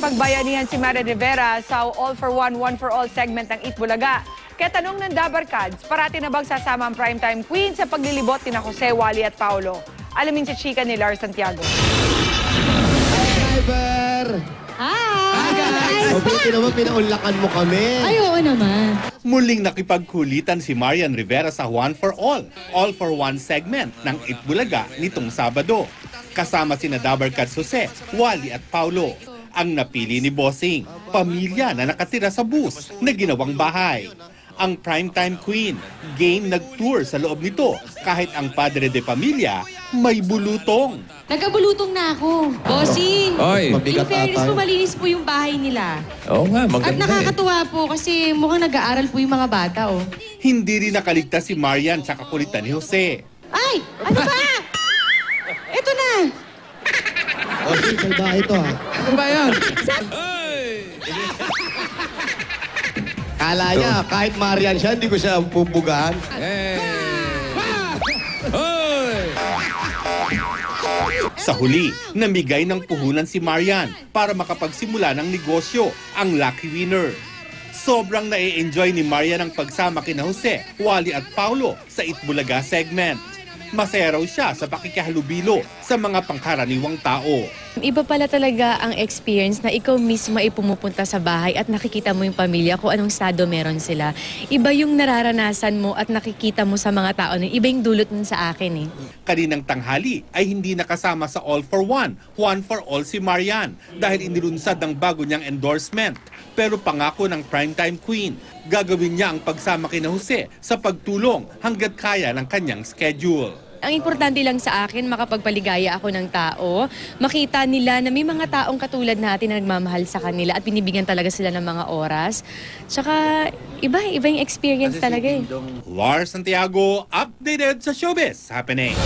nakipagbayanihan si Marian Rivera sa All for One, One for All segment ng Eat Bulaga. Kaya tanong ng Dabarkads, parati na bang sasama ang primetime queen sa paglilibot ni Jose, Wally at Paolo? Alamin si chika ni Lars Santiago. Driver! Hi! Guys! Mabuti naman pinaunlakan mo kami. Ay, oo naman. Muling nakipagkulitan si Marian Rivera sa One for All for One segment ng Eat Bulaga nitong Sabado. Kasama sina Dabarkads Jose, Wally at Paolo. Ang napili ni Bossing, pamilya na nakatira sa bus na ginawang bahay. Ang primetime queen, game nag-tour sa loob nito kahit ang padre de pamilya may bulutong. Nagkabulutong na ako. Bossing, Oy. in fairness po, malinis po yung bahay nila. Oo nga, At maganda nakakatuwa po kasi mukhang nag-aaral po yung mga bata, oh. Hindi rin nakaligtas si Marian sa kakulitan ni Jose. Ay! Ano ba? Ito na! O, salba ito ha. Ano ba yan? Kala niya, kahit Marian siya, hindi ko siya pupugahan. Sa huli, namigay ng puhunan si Marian para makapagsimula ng negosyo, ang lucky winner. Sobrang na-enjoy ni Marian ang pagsama kina Jose, Wally at Paolo sa Eat Bulaga segment. Masaya raw siya sa pakikihalubilo sa mga pangkaraniwang tao. Iba pala talaga ang experience na ikaw mismo ay pumupunta sa bahay at nakikita mo yung pamilya kung anong estado meron sila. Iba yung nararanasan mo at nakikita mo sa mga tao. Iba yung dulot nun sa akin eh. Kaninang tanghali ay hindi nakasama sa All for One, One for All si Marian dahil inilunsad ang bago niyang endorsement. Pero pangako ng primetime queen, gagawin niya ang pagsama kina Jose sa pagtulong hanggat kaya ng kanyang schedule. Ang importante lang sa akin, makapagpaligaya ako ng tao, makita nila na may mga taong katulad natin na nagmamahal sa kanila at binibigyan talaga sila ng mga oras. Tsaka iba yung experience talaga eh. Lars Santiago, updated sa Showbiz Happening.